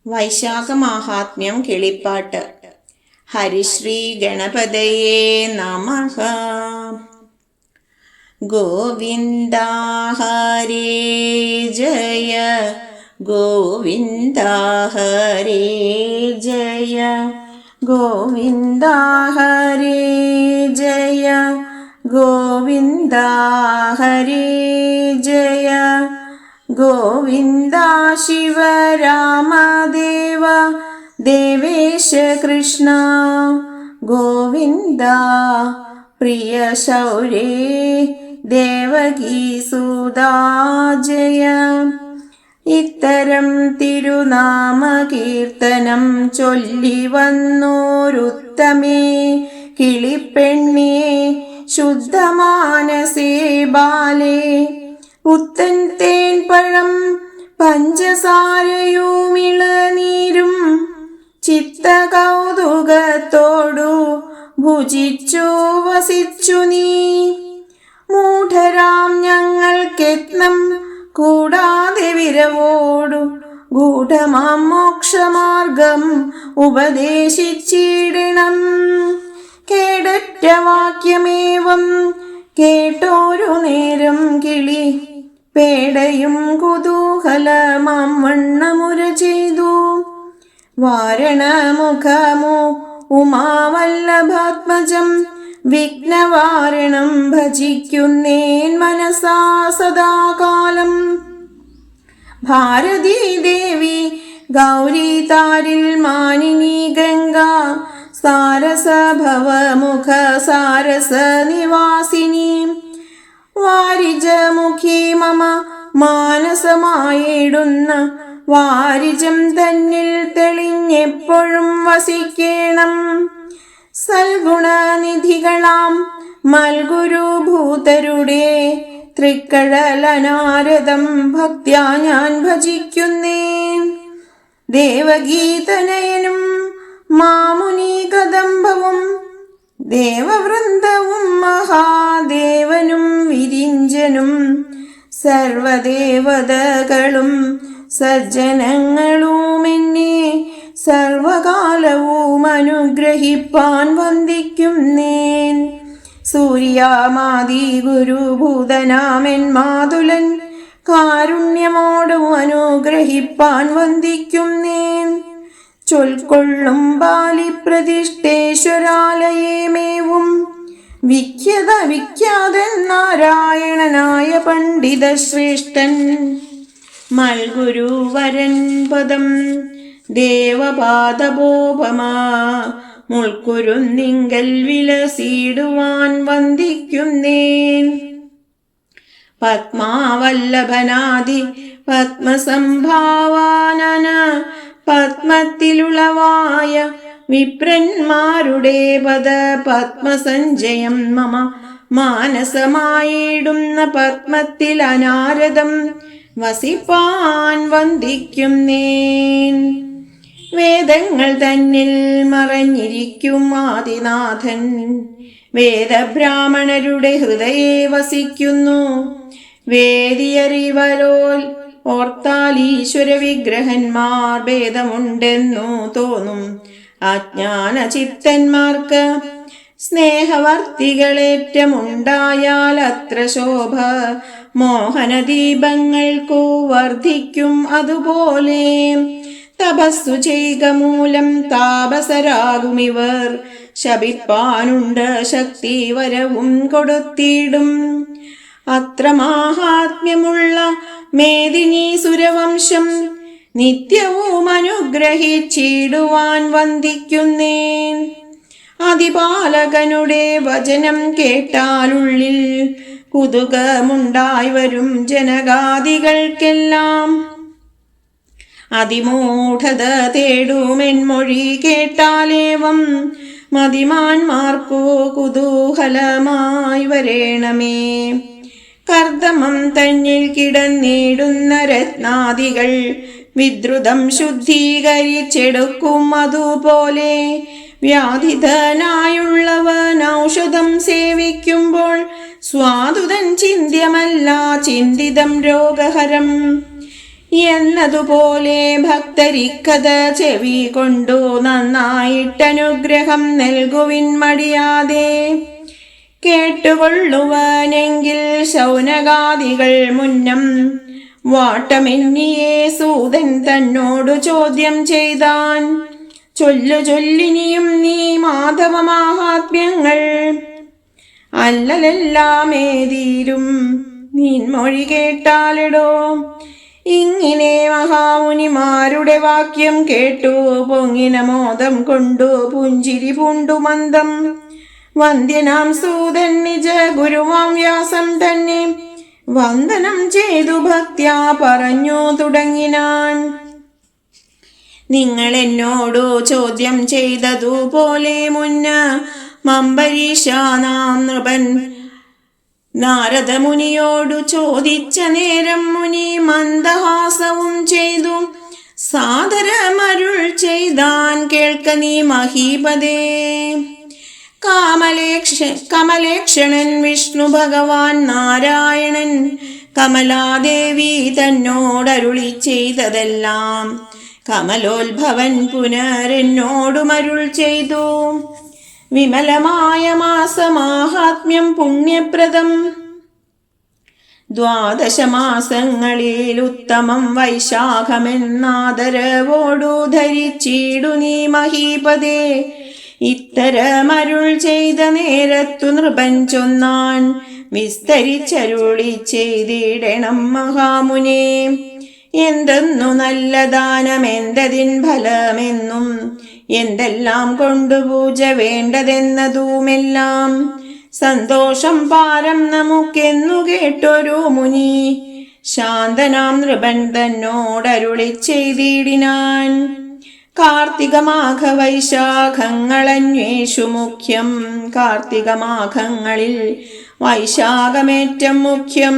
വൈശാഖമാഹാത്മ്യം കിളിപ്പാട്ട്. ഹരിശ്രീ ഗണപതയേ നമഃ. ഗോവിന്ദ ഹരേ ജയ ഗോവിന്ദ ഹരേ ജയ ഗോവിന്ദ ഹരേ ജയ ഗോവിന്ദ ഹരേ ജയ ഗോവിന്ദ ശിവരാമദേവ ദേവേശ കൃഷ്ണ ഗോവിന്ദ പ്രിയ ശൗരേ ദേവകീസുതാ ജയ. ഇത്തരം തിരുനാമ കീർത്തനം ചൊല്ലി വന്നോരുത്തമേ കിളിപ്പെണ്ണേ ശുദ്ധമാനസേ ബാലേ പുത്തൻ തേൻ പഴം പഞ്ചസാരയും ഇളനീരും ചിത്ത കൗതുകത്തോടു ഭുജിച്ചു വസിച്ചു നീ. മൂഢരാം ഞങ്ങൾക്കെത്നം കൂടാതെ വിരവോടു ഗൂഢമാം മോക്ഷമാർഗം ഉപദേശിച്ചിടണം. കേടറ്റ വാക്യമേവം കേട്ടോരു നേരം കിളി പേടയും കുതൂഹലമാം വണ്ണമുര ചെയ്തു. വാരണമുഖമോ ഉമാവല്ലഭാത്മജം വിഘ്നവാരണം ഭജിക്കുന്നേൻ മനസാ സദാകാലം. ഭാരതീ ദേവി ഗൗരി താരിൽ മാനിനി ഗംഗ സാരസഭവമുഖ സാരസ നിവാസിനി വാരിജമുഖി മമ മാനസമായിടുന്ന വാരിജം തന്നിൽ തെളിഞ്ഞെപ്പോഴും വസിക്കേണം. സൽഗുണനിധികളാം മൽഗുരു ഭൂതരുടെ തൃക്കഴലനാരദം ഭക്ത്യാ ഞാൻ ഭജിക്കുന്നേൻ. ദേവഗീതനയനും മാമുനി കദംബവും ദേവവൃന്ദവും മഹാദേവനും വിരിഞ്ചനും സർവദേവതകളും സജ്ജനങ്ങളും എന്നെ സർവകാലവും അനുഗ്രഹിപ്പാൻ വന്ദിക്കുന്നേൻ. സൂര്യാമാദി ഗുരുഭൂതനാമൻ മാതുലൻ കാരുണ്യമോടും അനുഗ്രഹിപ്പാൻ വന്ദിക്കുന്നേൻ. ചൊൽക്കൊള്ളും ബാലിപ്രതിഷ്ഠേശ്വരാലയമേവും വിഖ്യാതൻ നാരായണനായ പണ്ഡിത ശ്രേഷ്ഠൻ മൽഗുരുവരൻ പദം ദേവപാദബോപമാ മുൾക്കുരുന്നിങ്കൽ വിലസിടുവാൻ വന്ദിക്കുന്നേൻ. പത്മാവല്ലഭനാദി പത്മസംഭാവാനന പത്മത്തിലുളവായ വിപ്രന്മാരുടെ പദ പത്മസഞ്ജയം മമ മാനസമായിടുന്ന പത്മത്തിൽ അനാരദം വസിപ്പാൻ വന്ദിക്കുന്നേൻ. വേദങ്ങൾ തന്നിൽ മറഞ്ഞിരിക്കും ആദിനാഥൻ വേദബ്രാഹ്മണരുടെ ഹൃദയേ വസിക്കുന്നു. വേദിയറിവരോൽ ഓർത്താൽ ഈശ്വര വിഗ്രഹന്മാർ ഭേദമുണ്ടെന്നു തോന്നും. അജ്ഞാന ചിത്തന്മാർക്ക് സ്നേഹവർത്തികളേറ്റമുണ്ടായാൽ അത്ര ശോഭ മോഹനദീപങ്ങൾക്കു വർദ്ധിക്കും. അതുപോലെ തപസ്സു ചെയ്ക മൂലം താപസരാകുമിവർ ശപിപ്പാനുണ്ട് ശക്തി വരവും കൊടുത്തിടും. അത്ര മാഹാത്മ്യമുള്ള മേദിനി സുരവംശം നിത്യവും അനുഗ്രഹിച്ചിടുവാൻ വന്ദിക്കുന്നേൻ. അതിപാലകനുടെ വചനം കേട്ടാലുള്ളിൽ കുതുകമുണ്ടായി വരും ജനകാദികൾക്കെല്ലാം. അതിമൂഢത തേടുമെൻമൊഴി കേട്ടാലേവം മതിമാന്മാർക്കു കുതൂഹലമായി വരേണമേ. കർദമം തന്നിൽ കിടന്നിടുന്ന രത്നാദികൾ വിദ്രുതം ശുദ്ധീകരിച്ചെടുക്കും. അതുപോലെ വ്യാധിതനായുള്ളവൻ ഔഷധം സേവിക്കുമ്പോൾ സ്വാദുതൻ ചിന്ത്യമല്ല ചിന്തിതം രോഗഹരം. എന്നതുപോലെ ഭക്തരിക്കഥ ചെവി കൊണ്ടു നന്നായിട്ടനുഗ്രഹം നൽകുവിൻ മടിയാതെ. കേട്ടുകൊള്ളുവാനെങ്കിൽ ശൗനകാദികൾ മുന്നം വാട്ടമെന്നിയെ സൂതൻ തന്നോടു ചോദ്യം ചെയ്താൻ. ചൊല്ലിനിയും നീ മാധവ മാഹാത്മ്യങ്ങൾ, അല്ലലെല്ലാമേതീരും നിൻമൊഴി കേട്ടാലിടോ. ഇങ്ങനെ മഹാമുനിമാരുടെ വാക്യം കേട്ടു പൊങ്ങിന മോദം കൊണ്ടു പുഞ്ചിരി പൂണ്ടു മന്ദം. വന്ദ്യനാം സൂതൻ നിജ ഗുരുവാം വ്യാസം തന്നെ വന്ദനം ചെയ്തു ഭക്ത്യാ പറഞ്ഞു തുടങ്ങിനാൻ. നിങ്ങൾ എന്നോടു ചോദ്യം ചെയ്തതുപോലെ മുന്ന മമ്പരീഷാനാം നൃപൻ നാരദ മുനിയോടു ചോദിച്ച നേരം മുനി മന്ദഹാസവും ചെയ്തു സാദരമരുൾ ചെയ്താൻ. കേൾക്ക നീ മഹീപദേ. കമലേക്ഷണൻ വിഷ്ണു ഭഗവാൻ നാരായണൻ കമലാദേവി തന്നോടരുളി ചെയ്തതെല്ലാം കമലോത്ഭവൻ പുനരെന്നോടുമരുൾ ചെയ്തു. വിമലമായ മാസമാഹാത്മ്യം പുണ്യപ്രദം. 12 മാസങ്ങളിൽ ഉത്തമം വൈശാഖമെന്നാദരവോടു ധരിച്ചിടു നീ മഹീപദേ. ഇത്തരമരുൾ ചെയ്ത നേരത്തു നൃപൻ ചൊന്നാൻ. വിസ്തരിച്ചരുളി ചെയ്തിടണം മഹാമുനേ. എന്തെന്നു നല്ല ദാനമെന്തതിൻ ഫലമെന്നും എന്തെല്ലാം കൊണ്ടു പൂജ വേണ്ടതെന്നതുമെല്ലാം സന്തോഷം പാരം നമുക്കെന്നു കേട്ടൊരു മുനി ശാന്തനാം നൃപൻ തന്നോടരുളി ചെയ്തിടിനാൻ. കാർത്തികമാഘ വൈശാഖങ്ങളന്വേഷു മുഖ്യം. കാർത്തികമാഘങ്ങളിൽ വൈശാഖമേറ്റം മുഖ്യം.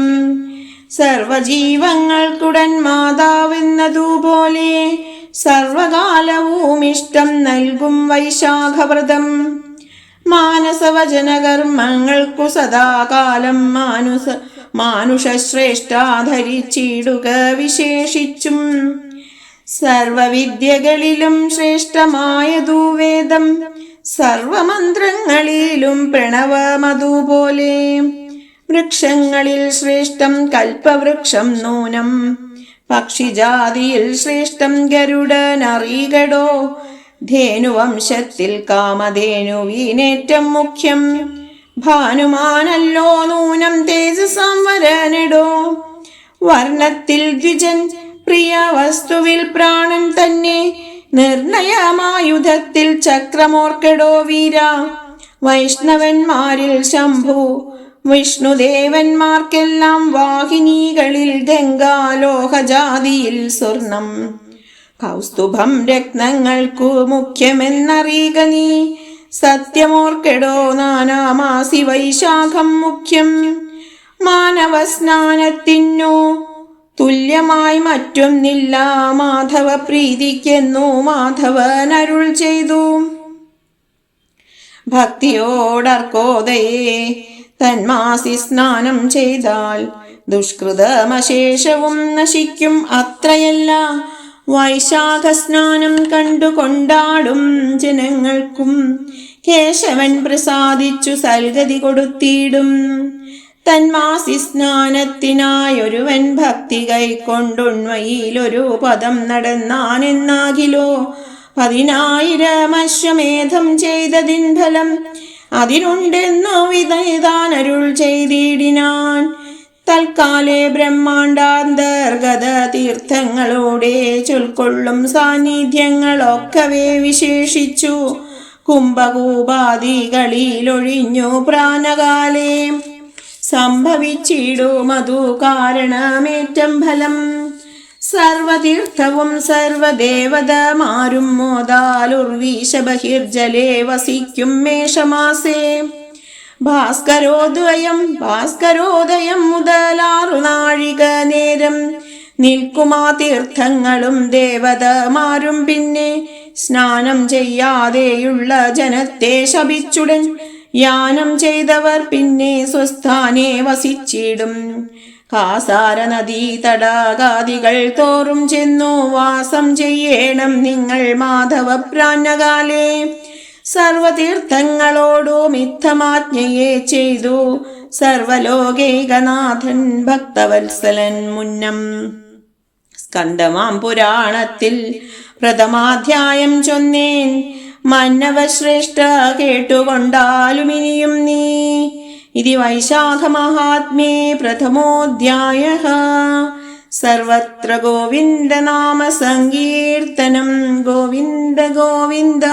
സർവജീവങ്ങൾക്കുടൻ മാതാവെന്നതുപോലെ സർവകാലവും ഇഷ്ടം നൽകും വൈശാഖവ്രതം. മാനസവചനകർമ്മങ്ങൾക്കു സദാകാലം മാനുഷശ്രേഷ്ഠാധരിച്ചിടുക വിശേഷിച്ചും. സർവവിദ്യകളിലും ശ്രേഷ്ഠമായതു വേദം. സർവമന്ത്രങ്ങളിലും പ്രണവമതുപോലെ. വൃക്ഷങ്ങളിൽ ശ്രേഷ്ഠം കൽപ്പവൃക്ഷം നൂനം. പക്ഷിജാതിയിൽ ശ്രേഷ്ഠം ഗരുഡനറികടോ. ധേനുവംശത്തിൽ കാമധേനുവിനേറ്റം മുഖ്യം. ഭാനുമാനല്ലോ നൂനം തേജസാം വരനെടോ. വർണ്ണത്തിൽ ദ്വിജൻ പ്രിയ വസ്തുവിൽ പ്രാണൻ തന്നെ. നിർണയമായുധത്തിൽ ചക്രമോർക്കെടോ വീര. വൈഷ്ണവന്മാരിൽ ശംഭു വിഷ്ണുദേവന്മാർക്കെല്ലാം വാഹിനികളിൽ ഗംഗാലോഹജാതിയിൽ സ്വർണം. കൗസ്തുഭം രത്നങ്ങൾക്കു മുഖ്യമെന്നറിയുക നീ. സത്യമോർക്കെടോ നാനാമാസി വൈശാഖം മുഖ്യം. മാനവസ്നാനത്തിനു തുല്യമായി മറ്റൊന്നില്ല. മാധവ പ്രീതിക്കെന്നു മാധവനരുൾ ചെയ്തു. ഭക്തിയോടർക്കോദയേ തന്മാസി സ്നാനം ചെയ്താൽ ദുഷ്കൃതമശേഷവും നശിക്കും. അത്രയല്ല വൈശാഖ സ്നാനം കണ്ടു കൊണ്ടാടും ജനങ്ങൾക്കും കേശവൻ പ്രസാദിച്ചു സൽഗതി കൊടുത്തിടും. തന്മാസി സ്നാനത്തിനായൊരുവൻ ഭക്തി കൈക്കൊണ്ടുണ്മയിലൊരു പദം നടന്നാനെന്നാകിലോ 10,000 അശ്വമേധം ചെയ്തതിൻ ഫലം അതിനുണ്ടെന്നു വിധൈതാനരുൾ ചെയ്തിടിനാൻ. തൽക്കാലെ ബ്രഹ്മാണ്ടാന്തർഗത തീർത്ഥങ്ങളോടെ ചൊൽക്കൊള്ളും സാന്നിധ്യങ്ങളൊക്കവേ വിശേഷിച്ചു. കുംഭകൂപാദികളിലൊഴിഞ്ഞു പ്രാണകാലേ സംഭവിച്ചിടുമതു കാരണമേറ്റം ഫലം. സർവതീർത്ഥവും സർവദേവതമാരും മോദാലുർവീശ ബഹിർജലേ വസിക്കും മേഷമാസേ. ഭാസ്കരോദയം മുതലാറു നാഴിക നേരം നിൽക്കുമാ തീർത്ഥങ്ങളും ദേവതമാരും പിന്നെ സ്നാനം ചെയ്യാതെയുള്ള ജനത്തെ ശപിച്ചുടൻ യാനം ചെയ്തവർ പിന്നെ സ്വസ്ഥാനെ വസിച്ചിടും. കാസാര നദീ തടാകാദികൾ തോറും ചെന്നു വാസം ചെയ്യണം നിങ്ങൾ മാധവപ്രാന്നകാലേ. സർവതീർത്ഥങ്ങളോടും ഇത്തമാജ്ഞയെ ചെയ്തു സർവലോകൈകനാഥൻ ഭക്തവത്സലൻ മുന്നം. സ്കന്ദമാം പുരാണത്തിൽ പ്രഥമാധ്യായം ചൊന്നേൻ മന്നവശ്രേഷ്ഠ കേട്ടുകൊണ്ടാലുമിനിയും നീ. ഇതി വൈശാഖമഹാത്മ്യേ പ്രഥമോധ്യായഃ. സർവത്ര ഗോവിന്ദനാമ സങ്കീർത്തനം. ഗോവിന്ദ ഗോവിന്ദ.